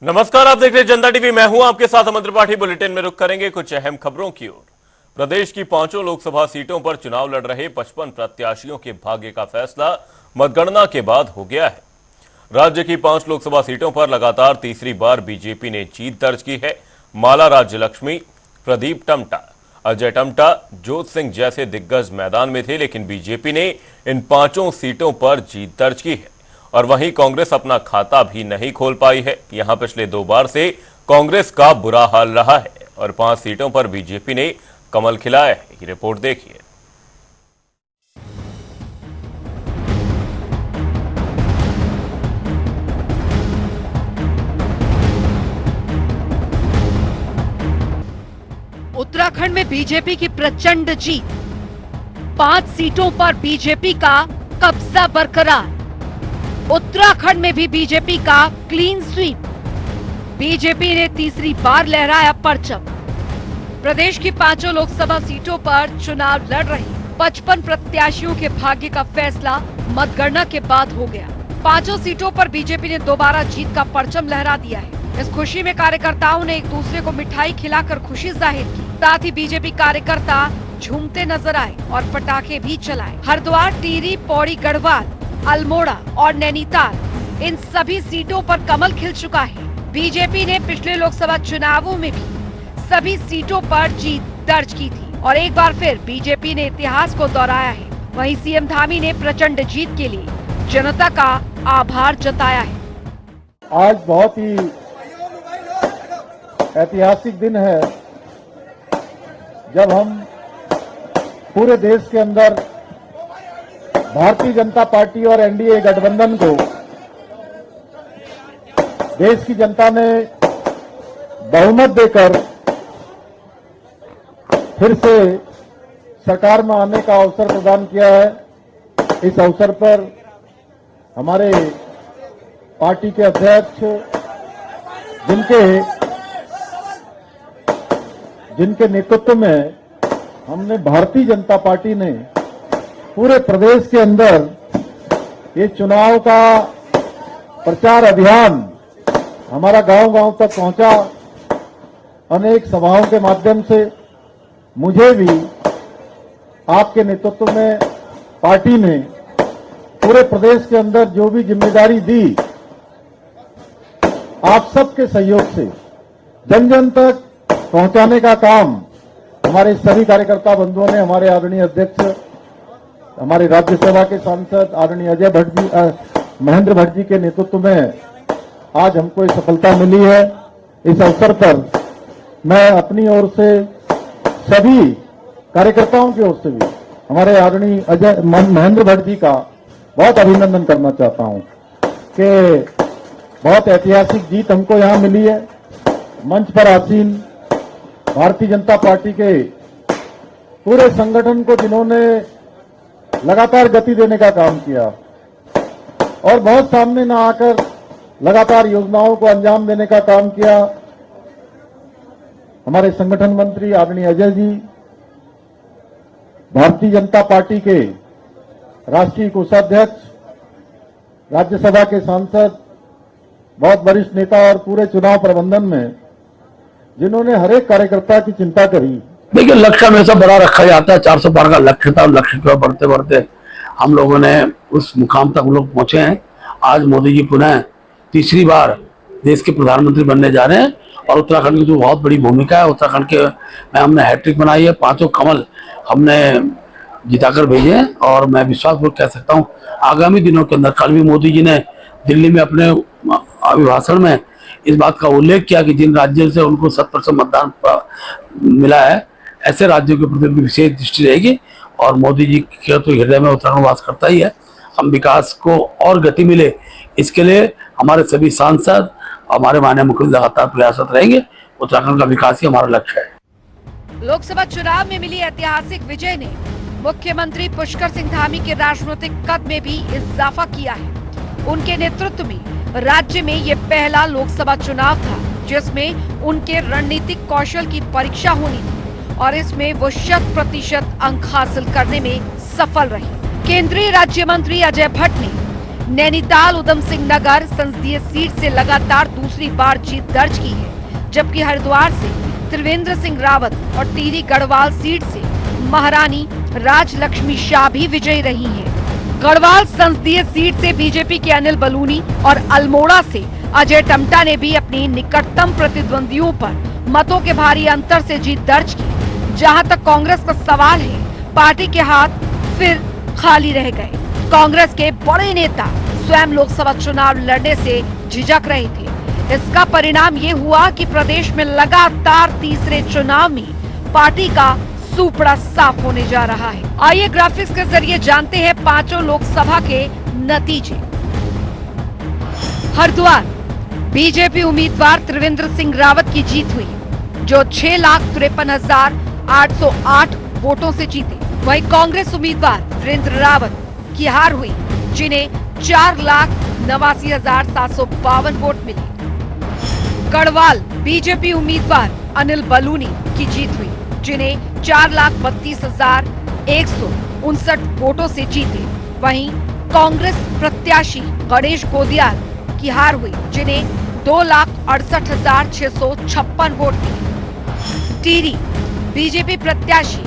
नमस्कार, आप देख रहे हैं जनता टीवी। मैं हूं आपके साथ अमन त्रिपाठी। बुलेटिन में रुक करेंगे कुछ अहम खबरों की ओर। प्रदेश की 5 लोकसभा सीटों पर चुनाव लड़ रहे 55 प्रत्याशियों के भाग्य का फैसला मतगणना के बाद हो गया है। राज्य की 5 लोकसभा सीटों पर लगातार तीसरी बार बीजेपी ने जीत दर्ज की है। माला राज्य लक्ष्मी, प्रदीप टम्टा, अजय टम्टा, जोत सिंह जैसे दिग्गज मैदान में थे, लेकिन बीजेपी ने इन 5 सीटों पर जीत दर्ज की है। और वहीं कांग्रेस अपना खाता भी नहीं खोल पाई है। यहां पिछले 2 बार से कांग्रेस का बुरा हाल रहा है और 5 सीटों पर बीजेपी ने कमल खिलाया है। ये रिपोर्ट देखिए। उत्तराखंड में बीजेपी की प्रचंड जीत, 5 सीटों पर बीजेपी का कब्जा बरकरार। उत्तराखंड में भी बीजेपी का क्लीन स्वीप। बीजेपी ने तीसरी बार लहराया परचम। प्रदेश की 5 लोकसभा सीटों पर चुनाव लड़ रही 55 प्रत्याशियों के भाग्य का फैसला मतगणना के बाद हो गया। 5 सीटों पर बीजेपी ने दोबारा जीत का परचम लहरा दिया है। इस खुशी में कार्यकर्ताओं ने एक दूसरे को मिठाई खिलाकर खुशी जाहिर की। साथ ही बीजेपी कार्यकर्ता झूमते नजर आए और पटाखे भी चलाए। हरिद्वार, टिहरी, पौड़ी, गढ़वाल, अल्मोड़ा और नैनीताल, इन सभी सीटों पर कमल खिल चुका है। बीजेपी ने पिछले लोकसभा चुनावों में भी सभी सीटों पर जीत दर्ज की थी और एक बार फिर बीजेपी ने इतिहास को दोहराया है। वहीं सीएम धामी ने प्रचंड जीत के लिए जनता का आभार जताया है। आज बहुत ही ऐतिहासिक दिन है जब हम पूरे देश के अंदर भारतीय जनता पार्टी और एनडीए गठबंधन को देश की जनता ने बहुमत देकर फिर से सरकार में आने का अवसर प्रदान किया है। इस अवसर पर हमारे पार्टी के अध्यक्ष जिनके नेतृत्व में हमने भारतीय जनता पार्टी ने पूरे प्रदेश के अंदर ये चुनाव का प्रचार अभियान हमारा गांव-गांव तक पहुंचा। अनेक सभाओं के माध्यम से मुझे भी आपके नेतृत्व में पार्टी ने पूरे प्रदेश के अंदर जो भी जिम्मेदारी दी, आप सबके सहयोग से जन जन तक पहुंचाने का काम हमारे सभी कार्यकर्ता बंधुओं ने, हमारे आदरणीय अध्यक्ष, हमारे राज्यसभा के सांसद आदरणीय अजय भट्ट जी, महेंद्र भट्ट जी के नेतृत्व में आज हमको ये सफलता मिली है। इस अवसर पर मैं अपनी ओर से सभी कार्यकर्ताओं की ओर से भी हमारे आदरणीय महेंद्र भट्ट जी का बहुत अभिनंदन करना चाहता हूं कि बहुत ऐतिहासिक जीत हमको यहां मिली है। मंच पर आसीन भारतीय जनता पार्टी के पूरे संगठन को, जिन्होंने लगातार गति देने का काम किया और बहुत सामने न आकर लगातार योजनाओं को अंजाम देने का काम किया, हमारे संगठन मंत्री आदरणीय अजय जी, भारतीय जनता पार्टी के राष्ट्रीय कोषाध्यक्ष, राज्यसभा के सांसद, बहुत वरिष्ठ नेता और पूरे चुनाव प्रबंधन में जिन्होंने हर एक कार्यकर्ता की चिंता करी। देखिए, लक्ष्य हमेशा बड़ा रखा जाता है। 400 पार का लक्ष्य था और लक्ष्य की ओर बढ़ते बढ़ते हम लोगों ने उस मुकाम तक हम लोग पहुंचे हैं। आज मोदी जी पुनः तीसरी बार देश के प्रधानमंत्री बनने जा रहे हैं और उत्तराखंड की जो बहुत बड़ी भूमिका है, उत्तराखंड के में हमने हैट्रिक बनाई है। 5 कमल हमने जिताकर भेजे हैं और मैं विश्वासपूर्वक कह सकता हूँ आगामी दिनों के अंदर, कल भी मोदी जी ने दिल्ली में अपने अभिभाषण में इस बात का उल्लेख किया कि जिन राज्यों से उनको 100% मतदान मिला है, ऐसे राज्यों के प्रति उनकी विशेष दृष्टि रहेगी और मोदी जी के तो हृदय में उत्तराखंड वास करता ही है। हम विकास को और गति मिले, इसके लिए हमारे सभी सांसद, हमारे माननीय मुख्यमंत्री लगातार प्रयासरत रहेंगे। उत्तराखंड का विकास ही हमारा लक्ष्य है। लोकसभा चुनाव में मिली ऐतिहासिक विजय ने मुख्यमंत्री पुष्कर सिंह धामी के राजनीतिक कद में भी इजाफा किया है। उनके नेतृत्व में राज्य में ये पहला लोकसभा चुनाव था जिसमें उनके रणनीतिक कौशल की परीक्षा होनी थी और इसमें वो 100% अंक हासिल करने में सफल रहे। केंद्रीय राज्य मंत्री अजय भट्ट ने नैनीताल उधम सिंह नगर संसदीय सीट से लगातार दूसरी बार जीत दर्ज की है, जबकि हरिद्वार से त्रिवेंद्र सिंह रावत और टिहरी गढ़वाल सीट से महारानी राजलक्ष्मी शाह भी विजयी रही हैं। गढ़वाल संसदीय सीट से बीजेपी के अनिल बलूनी और अल्मोड़ा से अजय टमटा ने भी अपनी निकटतम प्रतिद्वंदियों पर मतों के भारी अंतर से जीत दर्ज की। जहां तक कांग्रेस का सवाल है, पार्टी के हाथ फिर खाली रह गए। कांग्रेस के बड़े नेता स्वयं लोकसभा चुनाव लड़ने से झिझक रहे थे। इसका परिणाम ये हुआ कि प्रदेश में लगातार तीसरे चुनाव में पार्टी का सूपड़ा साफ होने जा रहा है। आइए ग्राफिक्स के जरिए जानते हैं पांचों लोकसभा के नतीजे। हरिद्वार बीजेपी उम्मीदवार त्रिवेंद्र सिंह रावत की जीत हुई, जो 6,53,808 वोटों से जीते। वहीं कांग्रेस उम्मीदवार वीरेंद्र रावत की हार हुई, जिन्हें 4,89,752 वोट मिले। गढ़वाल बीजेपी उम्मीदवार अनिल बलूनी की जीत हुई, जिन्हें 4,32,159 वोटों से जीते। वहीं कांग्रेस प्रत्याशी गणेश गोदियाल की हार हुई, जिन्हें 2,68,656 वोट मिले। टिहरी बीजेपी प्रत्याशी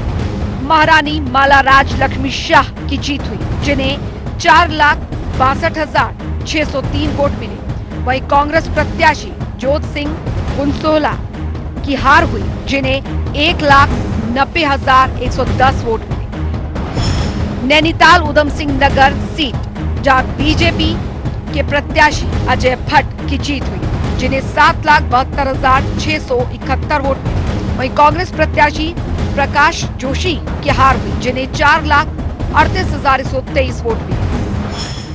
महारानी माला राजलक्ष्मी शाह की जीत हुई, जिन्हें 4,62,603 वोट मिले। वहीं कांग्रेस प्रत्याशी जोत सिंह गुनसोला की हार हुई, जिन्हें 1,90,110 वोट मिले। नैनीताल उधम सिंह नगर सीट, जहां बीजेपी के प्रत्याशी अजय भट्ट की जीत हुई, जिन्हें 7,72,671 वोट मिले। वहीं कांग्रेस प्रत्याशी प्रकाश जोशी की हार हुई, जिन्हें 4,38,123 वोट मिले।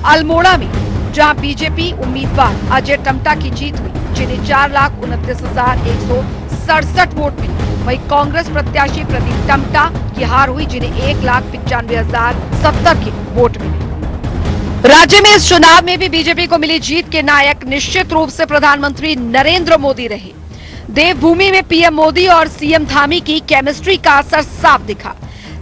अल्मोड़ा में जहां बीजेपी उम्मीदवार अजय टमटा की जीत हुई, जिन्हें 4,29,167 वोट मिले। वहीं कांग्रेस प्रत्याशी प्रदीप टमटा की हार हुई, जिन्हें 1,95,070 के वोट मिले। राज्य में इस चुनाव में भी बीजेपी को मिली जीत के नायक निश्चित रूप से प्रधानमंत्री नरेंद्र मोदी रहे। देवभूमि में पीएम मोदी और सीएम धामी की केमिस्ट्री का असर साफ दिखा।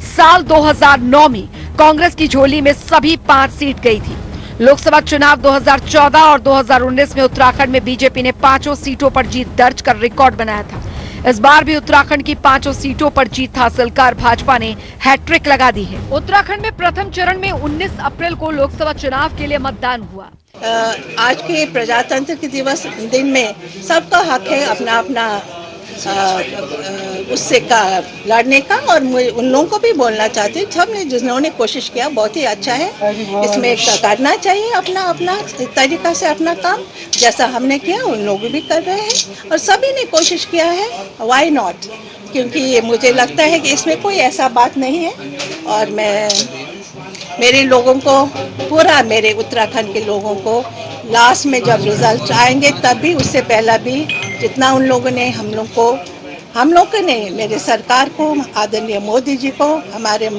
साल 2009 में कांग्रेस की झोली में सभी 5 सीट गई थी। लोकसभा चुनाव 2014 और 2019 में उत्तराखंड में बीजेपी ने 5 सीटों पर जीत दर्ज कर रिकॉर्ड बनाया था। इस बार भी उत्तराखंड की 5 सीटों पर जीत हासिल कर भाजपा ने हैट्रिक लगा दी है। उत्तराखंड में प्रथम चरण में 19 अप्रैल को लोकसभा चुनाव के लिए मतदान हुआ। आज के प्रजातंत्र के दिवस दिन में सबका हक है अपना अपना उससे का लड़ने का, और उन लोगों को भी बोलना चाहते हैं सबने जिन्होंने कोशिश किया बहुत ही अच्छा है। इसमें करना चाहिए अपना अपना तरीका से अपना काम, जैसा हमने किया उन लोग भी कर रहे हैं और सभी ने कोशिश किया है। व्हाई नॉट, क्योंकि मुझे लगता है कि इसमें कोई ऐसा बात नहीं है। और मैं मेरे लोगों को, पूरा मेरे उत्तराखंड के लोगों को लास्ट में जब रिजल्ट आएंगे तब भी, उससे पहला भी, जितना उन लोगों ने हम लोग को नहीं, मेरे सरकार को, आदरणीय मोदी जी को, हमारे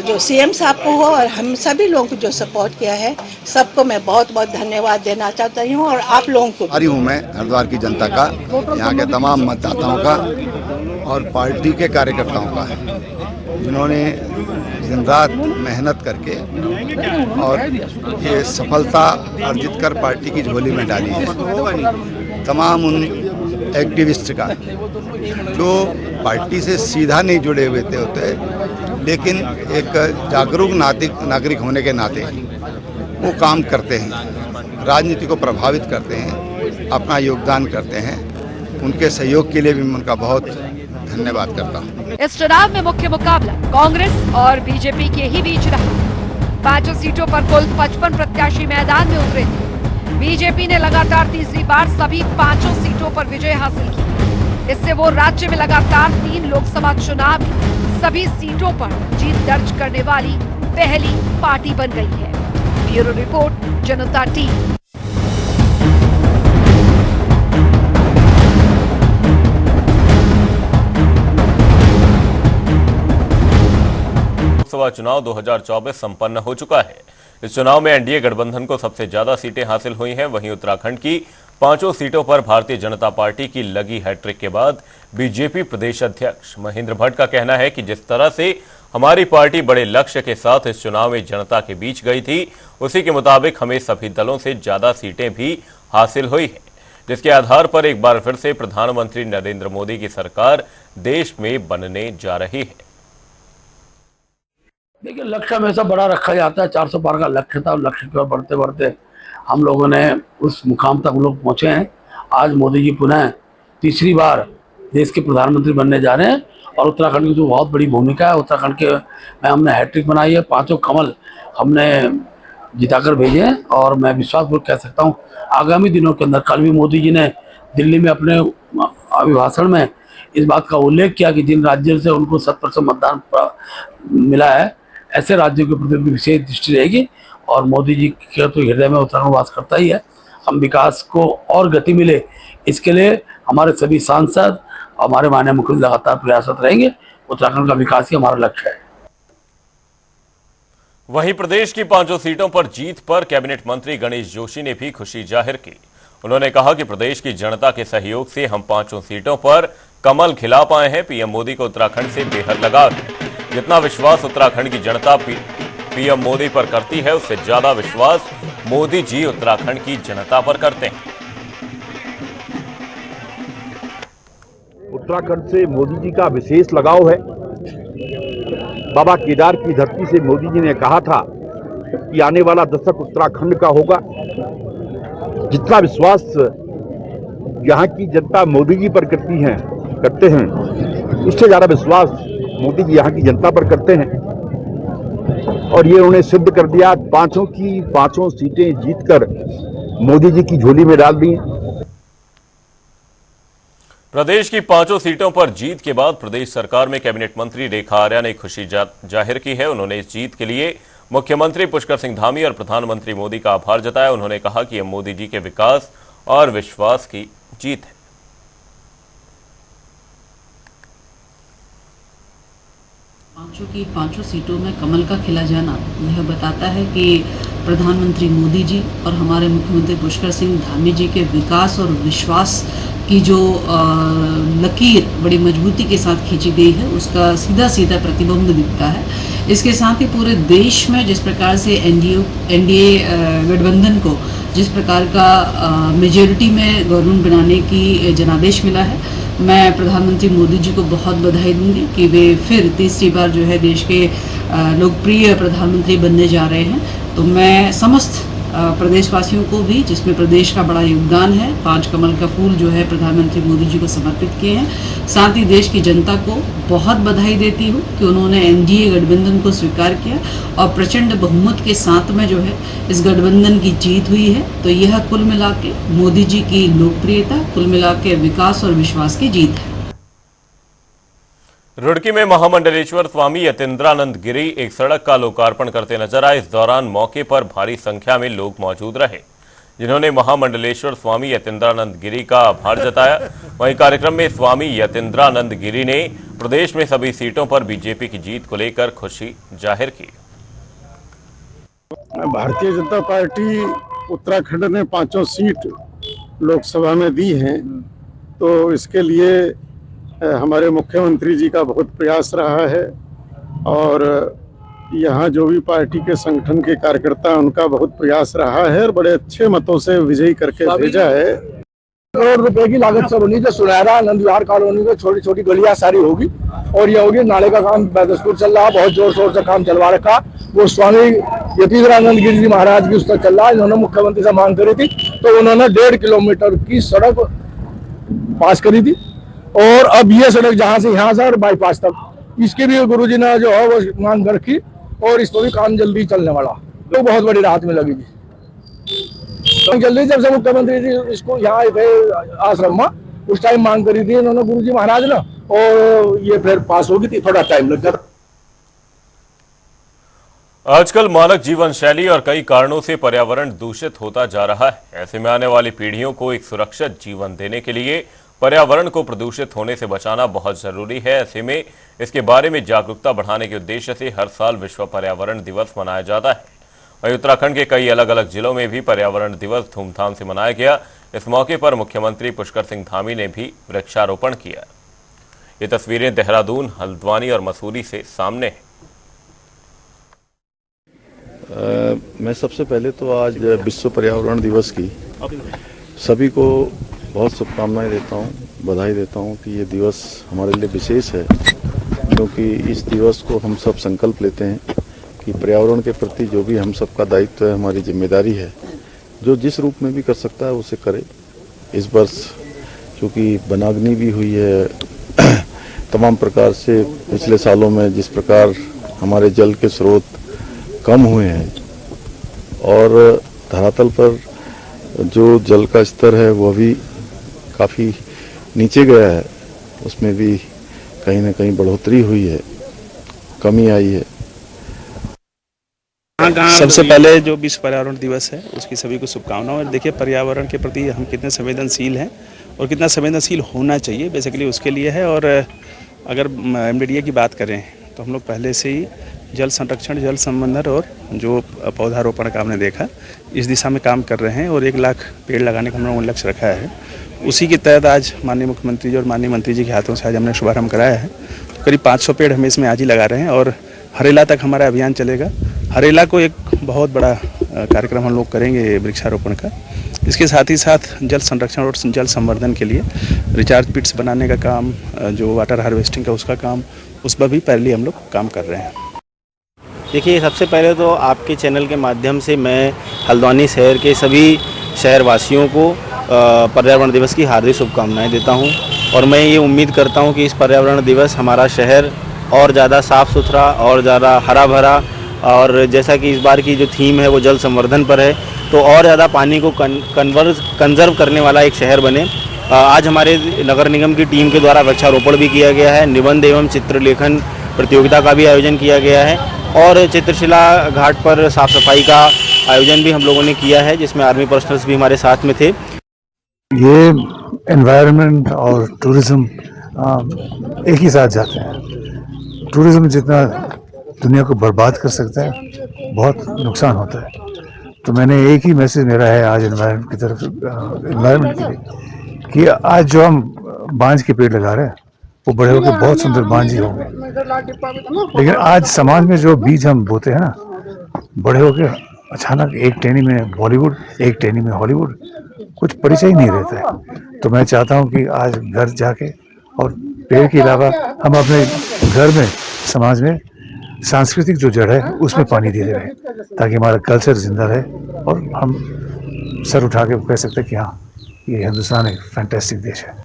जो सीएम साहब को हो, और हम सभी लोगों को जो सपोर्ट किया है, सबको मैं बहुत बहुत धन्यवाद देना चाहता हूँ। और आप लोगों को आ रही हूँ मैं हरिद्वार की जनता का, यहाँ के तमाम मतदाताओं का और पार्टी के कार्यकर्ताओं का, जिन्होंने दिन रात मेहनत करके और ये सफलता अर्जित कर पार्टी की झोली में डाली है। तमाम उन एक्टिविस्ट का जो पार्टी से सीधा नहीं जुड़े हुए होते, लेकिन एक जागरूक नागरिक होने के नाते वो काम करते हैं, राजनीति को प्रभावित करते हैं, अपना योगदान करते हैं। उनके सहयोग के लिए भी मैं उनका बहुत धन्यवाद करता हूँ। इस चुनाव में मुख्य मुकाबला कांग्रेस और बीजेपी के ही बीच रहा। 5 सीटों पर कुल 55 प्रत्याशी मैदान में उतरे थे। बीजेपी ने लगातार तीसरी बार सभी 5 सीटों पर विजय हासिल की। इससे वो राज्य में लगातार 3 लोकसभा चुनाव में सभी सीटों पर जीत दर्ज करने वाली पहली पार्टी बन गई है। ब्यूरो रिपोर्ट, जनता टीवी। लोकसभा चुनाव 2024 संपन्न हो चुका है। इस चुनाव में एनडीए गठबंधन को सबसे ज्यादा सीटें हासिल हुई हैं। वहीं उत्तराखंड की 5 सीटों पर भारतीय जनता पार्टी की लगी हैट्रिक के बाद बीजेपी प्रदेश अध्यक्ष महेंद्र भट्ट का कहना है कि जिस तरह से हमारी पार्टी बड़े लक्ष्य के साथ इस चुनाव में जनता के बीच गई थी। उसी के मुताबिक हमें सभी दलों से ज्यादा सीटें भी हासिल हुई हैं, जिसके आधार पर एक बार फिर से प्रधानमंत्री नरेंद्र मोदी की सरकार देश में बनने जा रही है। देखिए, लक्ष्य हमेशा बड़ा रखा जाता है। 400 पार का लक्ष्य था और लक्ष्य की ओर बढ़ते बढ़ते हम लोगों ने उस मुकाम तक लोग पहुंचे हैं। आज मोदी जी पुनः तीसरी बार देश के प्रधानमंत्री बनने जा रहे हैं और उत्तराखंड की जो बहुत बड़ी भूमिका है, उत्तराखंड के में हमने हैट्रिक बनाई है। 5 कमल हमने जिताकर भेजे हैं और मैं विश्वासपूर्वक कह सकता हूं आगामी दिनों के अंदर, कल भी मोदी जी ने दिल्ली में अपने अभिभाषण में इस बात का उल्लेख किया कि जिन राज्यों से उनको 100% मतदान मिला है, ऐसे राज्यों के प्रति विशेष दृष्टि रहेगी। और मोदी जी के तो हृदय में उत्तराखंड वास करता ही है। हम विकास को और गति मिले, इसके लिए हमारे सभी सांसद, हमारे माननीय मुख्यमंत्री लगातार प्रयासरत रहेंगे। उत्तराखंड का विकास ही हमारा लक्ष्य है। वहीं प्रदेश की 5 सीटों पर जीत पर कैबिनेट मंत्री गणेश जोशी ने भी खुशी जाहिर की। उन्होंने कहा कि प्रदेश की जनता के सहयोग से हम 5 सीटों पर कमल खिला पाए हैं। पीएम मोदी को उत्तराखंड से बेहद लगाव है। जितना विश्वास उत्तराखंड की जनता पीएम मोदी पर करती है, उससे ज्यादा विश्वास मोदी जी उत्तराखंड की जनता पर करते हैं। उत्तराखंड से मोदी जी का विशेष लगाव है। बाबा केदार की धरती से मोदी जी ने कहा था कि आने वाला दशक उत्तराखंड का होगा। जितना विश्वास यहाँ की जनता मोदी जी पर करते हैं, उससे ज्यादा विश्वास मोदी जी यहाँ की जनता पर करते हैं। और ये उन्होंने सिद्ध कर दिया। 5 की 5 सीटें जीतकर मोदी जी की झोली में डाल दी। प्रदेश की 5 सीटों पर जीत के बाद प्रदेश सरकार में कैबिनेट मंत्री रेखा आर्या ने खुशी जाहिर की है। उन्होंने इस जीत के लिए मुख्यमंत्री पुष्कर सिंह धामी और प्रधानमंत्री मोदी का आभार जताया। उन्होंने कहा कि यह मोदी जी के विकास और विश्वास की जीत है। 5 की 5 सीटों में कमल का खिला जाना यह बताता है कि प्रधानमंत्री मोदी जी और हमारे मुख्यमंत्री पुष्कर सिंह धामी जी के विकास और विश्वास की जो लकीर बड़ी मजबूती के साथ खींची गई है, उसका सीधा सीधा प्रतिबिंब दिखता है। इसके साथ ही पूरे देश में जिस प्रकार से एनडीए गठबंधन को जिस प्रकार का मेजॉरिटी में गवर्नमेंट बनाने की जनादेश मिला है, मैं प्रधानमंत्री मोदी जी को बहुत बधाई दूंगी कि वे फिर तीसरी बार जो है देश के लोकप्रिय प्रधानमंत्री बनने जा रहे हैं। तो मैं समस्त प्रदेशवासियों को भी, जिसमें प्रदेश का बड़ा योगदान है, 5 कमल का फूल जो है प्रधानमंत्री मोदी जी को समर्पित किए हैं। साथ ही देश की जनता को बहुत बधाई देती हूँ कि उन्होंने एनडीए गठबंधन को स्वीकार किया और प्रचंड बहुमत के साथ में जो है इस गठबंधन की जीत हुई है। तो यह कुल मिला के मोदी जी की लोकप्रियता, कुल मिला के विकास और विश्वास की जीत है। रुड़की में महामंडलेश्वर स्वामी यतीन्द्रानंद गिरी एक सड़क का लोकार्पण करते नजर आए। इस दौरान मौके पर भारी संख्या में लोग मौजूद रहे, जिन्होंने महामंडलेश्वर स्वामी यतीन्द्रानंद गिरी का आभार जताया। वहीं कार्यक्रम में स्वामी यतीन्द्रानंद गिरी ने प्रदेश में सभी सीटों पर बीजेपी की जीत को लेकर खुशी जाहिर की। भारतीय जनता पार्टी उत्तराखंड में 5 सीट लोकसभा में दी हैं, तो इसके लिए हमारे मुख्यमंत्री जी का बहुत प्रयास रहा है और यहाँ जो भी पार्टी के संगठन के कार्यकर्ता, उनका बहुत प्रयास रहा है और बड़े अच्छे मतों से विजयी करके भेजा है। करोड़ रुपए की लागत से बनी जो सुनहरा आनंद विहार कॉलोनी में छोटी छोटी गलियां सारी होगी और ये होगी। नाले का काम बैदसपुर चल रहा, बहुत जोर शोर से काम चलवा रखा। वो स्वामी यतीन्द्रानंद गिरी जी महाराज की उस तक चल रहा है। इन्होंने मुख्यमंत्री से मांग करी थी तो उन्होंने 1.5 किलोमीटर की सड़क पास करी थी और अब ये सड़क जहाँ से यहाँ से बाईपास तक, इसकी भी गुरुजी ने जो है वो मांग रखी और इस पर भी काम जल्दी चलने वाला, तो बहुत बड़ी राहत में लगेगी। तो जल्दी जब से मुख्यमंत्री जी इसको यहाँ आए थे आश्रम में, उस टाइम मांग करी थी इन्होंने गुरुजी महाराज ने, और ये फिर पास होगी थी, थोड़ा टाइम लग गया। आजकल मानक जीवन शैली और कई कारणों से पर्यावरण दूषित होता जा रहा है। ऐसे में आने वाली पीढ़ियों को एक सुरक्षित जीवन देने के लिए पर्यावरण को प्रदूषित होने से बचाना बहुत जरूरी है। ऐसे में इसके बारे में जागरूकता बढ़ाने के उद्देश्य से हर साल विश्व पर्यावरण दिवस मनाया जाता है। वहीं उत्तराखंड के कई अलग अलग जिलों में भी पर्यावरण दिवस धूमधाम से मनाया गया। इस मौके पर मुख्यमंत्री पुष्कर सिंह धामी ने भी वृक्षारोपण किया। ये तस्वीरें देहरादून, हल्द्वानी और मसूरी से सामने हैं। मैं सबसे पहले तो आज विश्व पर्यावरण दिवस की सभी को बहुत शुभकामनाएं देता हूं, बधाई देता हूं कि ये दिवस हमारे लिए विशेष है, क्योंकि इस दिवस को हम सब संकल्प लेते हैं कि पर्यावरण के प्रति जो भी हम सबका दायित्व है, हमारी जिम्मेदारी है, जो जिस रूप में भी कर सकता है उसे करे। इस वर्ष चूँकि वनाग्नि भी हुई है, तमाम प्रकार से पिछले सालों में जिस प्रकार हमारे जल के स्रोत कम हुए हैं और धरातल पर जो जल का स्तर है वो भी काफ़ी नीचे गया है, उसमें भी कहीं ना कहीं बढ़ोतरी हुई है, कमी आई है। सबसे पहले जो विश्व पर्यावरण दिवस है उसकी सभी को शुभकामनाएं। और देखिए, पर्यावरण के प्रति हम कितने संवेदनशील हैं और कितना संवेदनशील होना चाहिए, बेसिकली उसके लिए है। और अगर MDDA की बात करें तो हम लोग पहले से ही जल संरक्षण, जल संवर्धन और जो पौधारोपण का हमने देखा, इस दिशा में काम कर रहे हैं और 1 लाख पेड़ लगाने का हम लोगों ने लक्ष्य रखा है। उसी के तहत आज माननीय मुख्यमंत्री जी और माननीय मंत्री जी के हाथों से आज हमने शुभारंभ कराया है। तो करीब 500 पेड़ हम इसमें आज ही लगा रहे हैं और हरेला तक हमारा अभियान चलेगा। हरेला को एक बहुत बड़ा कार्यक्रम हम लोग करेंगे वृक्षारोपण का। इसके साथ ही साथ जल संरक्षण और जल संवर्धन के लिए रिचार्ज पिट्स बनाने का काम, जो वाटर हार्वेस्टिंग का उसका काम, उस पर भी पहले हम लोग काम कर रहे हैं। देखिए, सबसे पहले तो आपके चैनल के माध्यम से मैं हल्द्वानी शहर के सभी शहरवासियों को पर्यावरण दिवस की हार्दिक शुभकामनाएं देता हूं और मैं ये उम्मीद करता हूं कि इस पर्यावरण दिवस हमारा शहर और ज़्यादा साफ़ सुथरा और ज़्यादा हरा भरा, और जैसा कि इस बार की जो थीम है वो जल संवर्धन पर है, तो और ज़्यादा पानी को कंजर्व करने वाला एक शहर बने। आज हमारे नगर निगम की टीम के द्वारा वृक्षारोपण भी किया गया है, निबंध एवं चित्रलेखन प्रतियोगिता का भी आयोजन किया गया है और चित्रशिला घाट पर साफ सफाई का आयोजन भी हम लोगों ने किया है, जिसमें आर्मी पर्सनल्स भी हमारे साथ में थे। ये एनवायरनमेंट और टूरिज्म एक ही साथ जाते हैं। टूरिज्म जितना दुनिया को बर्बाद कर सकता है, बहुत नुकसान होता है। तो मैंने एक ही मैसेज मेरा है आज एनवायरनमेंट की तरफ, एनवायरनमेंट के लिए, कि आज जो हम बांज के पेड़ लगा रहे हैं वो बड़े होकर बहुत सुंदर बांज ही होंगे, लेकिन आज समाज में जो बीज हम बोते हैं ना, बड़े होकर अचानक एक टहनी में बॉलीवुड, एक टहनी में हॉलीवुड, कुछ परिचय ही नहीं रहता है। तो मैं चाहता हूं कि आज घर जाके और पेड़ के अलावा हम अपने घर में, समाज में सांस्कृतिक जो जड़ है उसमें पानी दे रहे हैं, ताकि हमारा कल्चर जिंदा रहे और हम सर उठा के कह सकते हैं कि हाँ, ये हिंदुस्तान एक फैंटास्टिक देश है।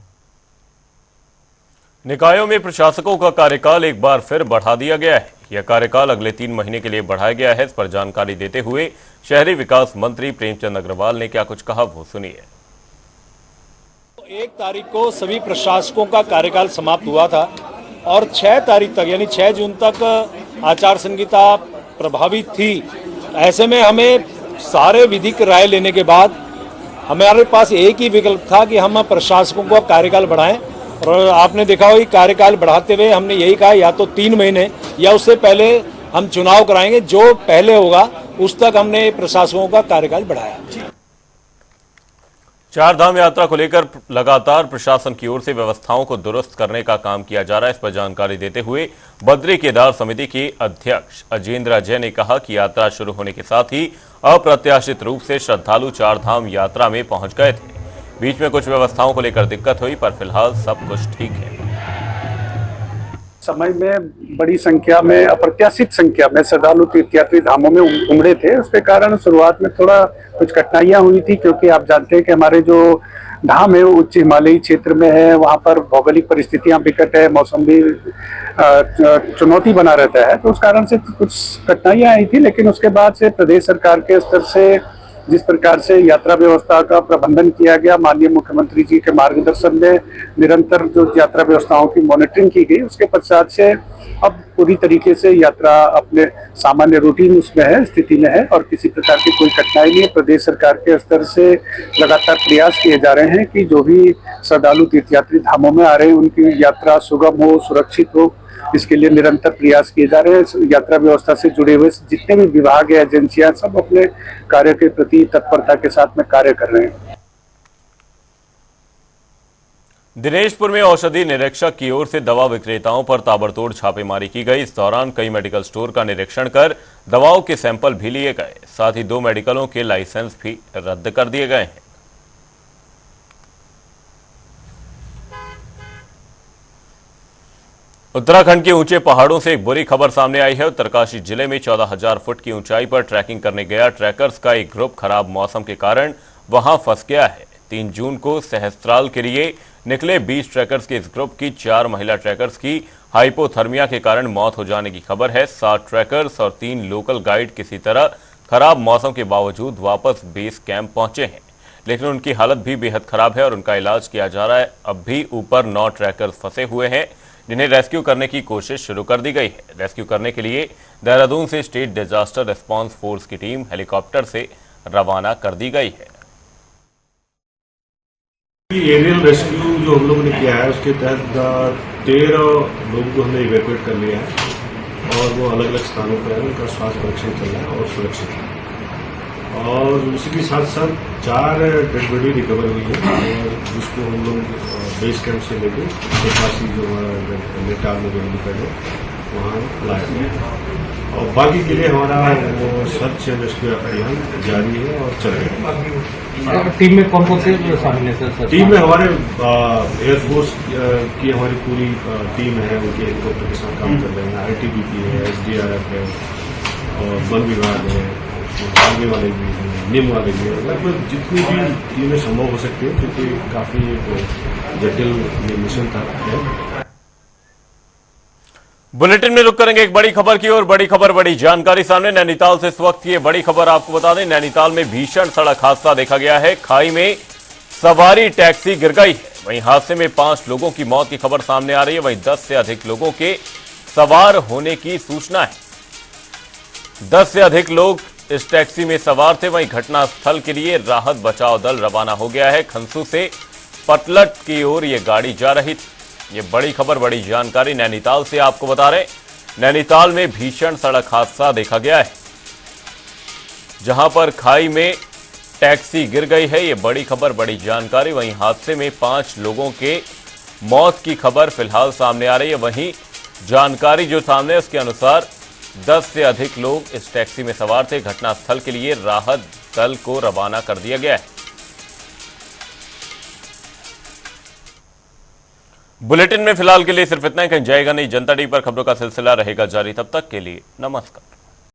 निकायों में प्रशासकों का कार्यकाल एक बार फिर बढ़ा दिया गया है। यह कार्यकाल अगले 3 महीने के लिए बढ़ाया गया है। इस पर जानकारी देते हुए शहरी विकास मंत्री प्रेमचंद अग्रवाल ने क्या कुछ कहा, वो सुनिए। 1 तारीख को सभी प्रशासकों का कार्यकाल समाप्त हुआ था और 6 तारीख तक यानी 6 जून तक आचार संहिता प्रभावित थी। ऐसे में हमें सारे विधिक राय लेने के बाद हमारे पास एक ही विकल्प था कि हम प्रशासकों का कार्यकाल बढ़ाएं, और आपने देखा हो कि कार्यकाल बढ़ाते हुए हमने यही कहा, या तो 3 महीने या उससे पहले हम चुनाव कराएंगे, जो पहले होगा उस तक हमने प्रशासकों का कार्यकाल बढ़ाया। 4 धाम यात्रा को लेकर लगातार प्रशासन की ओर से व्यवस्थाओं को दुरुस्त करने का काम किया जा रहा है। इस पर जानकारी देते हुए बद्री केदार समिति के अध्यक्ष अजेंद्र अजय ने कहा कि यात्रा शुरू होने के साथ ही अप्रत्याशित रूप से श्रद्धालु 4 धाम यात्रा में पहुंच गए थे। बीच में कुछ व्यवस्थाओं को लेकर दिक्कत हुई, पर फिलहाल सब कुछ ठीक है। समय में बड़ी संख्या में, अप्रत्याशित संख्या में श्रद्धालु तीर्थयात्री धामों में उमड़े थे। उसके कारण शुरुआत में थोड़ा कुछ कठिनाइयां हुई थी, क्योंकि आप जानते हैं कि हमारे जो धाम है वो उच्च हिमालयी क्षेत्र में है, वहाँ पर भौगोलिक परिस्थितियां विकट है, मौसम भी चुनौती बना रहता है, तो उस कारण से कुछ कठिनाइयां आई थी। लेकिन उसके बाद से प्रदेश सरकार के स्तर से जिस प्रकार से यात्रा व्यवस्था का प्रबंधन किया गया, माननीय मुख्यमंत्री जी के मार्गदर्शन में निरंतर जो यात्रा व्यवस्थाओं की मॉनिटरिंग की गई, उसके पश्चात से अब पूरी तरीके से यात्रा अपने सामान्य रूटीन उसमें है, स्थिति में है और किसी प्रकार की कोई कठिनाई नहीं है। प्रदेश सरकार के स्तर से लगातार प्रयास किए जा रहे हैं कि जो भी श्रद्धालु तीर्थयात्री धामों में आ रहे हैं उनकी यात्रा सुगम हो, सुरक्षित हो, इसके लिए निरंतर प्रयास किए जा रहे हैं। यात्रा व्यवस्था से जुड़े हुए जितने भी विभाग है, एजेंसियां, सब अपने कार्य के प्रति तत्परता के साथ में कार्य कर रहे हैं। दिनेशपुर में औषधि निरीक्षक की ओर से दवा विक्रेताओं पर ताबड़तोड़ छापेमारी की गई। इस दौरान कई मेडिकल स्टोर का निरीक्षण कर दवाओं के सैंपल भी लिए गए। साथ ही 2 मेडिकलों के लाइसेंस भी रद्द कर दिए गए हैं। उत्तराखंड के ऊंचे पहाड़ों से एक बुरी खबर सामने आई है। उत्तरकाशी जिले में 14,000 फुट की ऊंचाई पर ट्रैकिंग करने गया ट्रैकर्स का एक ग्रुप खराब मौसम के कारण वहां फंस गया है। 3 जून को सहस्त्राल के लिए निकले 20 ट्रैकर्स के इस ग्रुप की 4 महिला ट्रैकर्स की हाइपोथर्मिया के कारण मौत हो जाने की खबर है। 7 ट्रैकर्स और 3 लोकल गाइड किसी तरह खराब मौसम के बावजूद वापस बेस कैंप पहुंचे हैं, लेकिन उनकी हालत भी बेहद खराब है और उनका इलाज किया जा रहा है। अब भी ऊपर 9 ट्रैकर्स फंसे हुए हैं, जिन्हें रेस्क्यू करने की कोशिश शुरू कर दी गई है। रेस्क्यू करने के लिए देहरादून से स्टेट डिजास्टर रिस्पांस फोर्स की टीम हेलीकॉप्टर से रवाना कर दी गई है। एरियल रेस्क्यू जो हम लोगों ने किया है उसके तहत 13 लोग को हमने इवैक्यूएट कर लिया है और वो अलग अलग स्थानों पर है, उनका स्वास्थ्य परीक्षण चल रहा है और सुरक्षित है। और उसी के साथ साथ 4 डेड बॉडी रिकवर हुई है और जिसको हम लोग बेस कैंप से लेकर उत्तरकाशी जो हमारा नेटाल में जो हेलीपैड है वहाँ लाए गए और बाकी के लिए हमारा वो सर्च एंड रेस्क्यू अभियान जारी है और चल रहा है। टीम में कौन कौन से शामिल है सर? टीम में हमारे एयरफोर्स की हमारी पूरी टीम है, उनके हेलीकॉप्टर के साथ काम कर रहे हैं। ITBP है, SDRF है और वन विभाग है, आगे वाले भी हैं, निम वाले भी हैं। लगभग जितनी भी टीमें संभव हो सकती है क्योंकि काफ़ी जटिल ये मिशन था। बुलेटिन में रुक करेंगे एक बड़ी खबर की ओर। बड़ी खबर, बड़ी जानकारी सामने। नैनीताल से इस वक्त की बड़ी खबर आपको बता दें, नैनीताल में भीषण सड़क हादसा देखा गया है। खाई में सवारी टैक्सी गिर गई है। वहीं हादसे में 5 लोगों की मौत की खबर सामने आ रही है। वहीं 10 से अधिक लोगों के सवार होने की सूचना है। 10 से अधिक लोग इस टैक्सी में सवार थे। वहीं घटनास्थल के लिए राहत बचाव दल रवाना हो गया है। खंसू से पटलट की ओर यह गाड़ी जा रही थी। ये बड़ी खबर, बड़ी जानकारी नैनीताल से आपको बता रहे। नैनीताल में भीषण सड़क हादसा देखा गया है, जहां पर खाई में टैक्सी गिर गई है। ये बड़ी खबर, बड़ी जानकारी। वहीं हादसे में 5 लोगों के मौत की खबर फिलहाल सामने आ रही है। वहीं जानकारी जो सामने है उसके अनुसार 10 से अधिक लोग इस टैक्सी में सवार थे। घटनास्थल के लिए राहत दल को रवाना कर दिया गया है। बुलेटिन में फिलहाल के लिए सिर्फ इतना ही। कहीं जाएगा नहीं। जनता टीवी पर खबरों का सिलसिला रहेगा जारी। तब तक के लिए नमस्कार।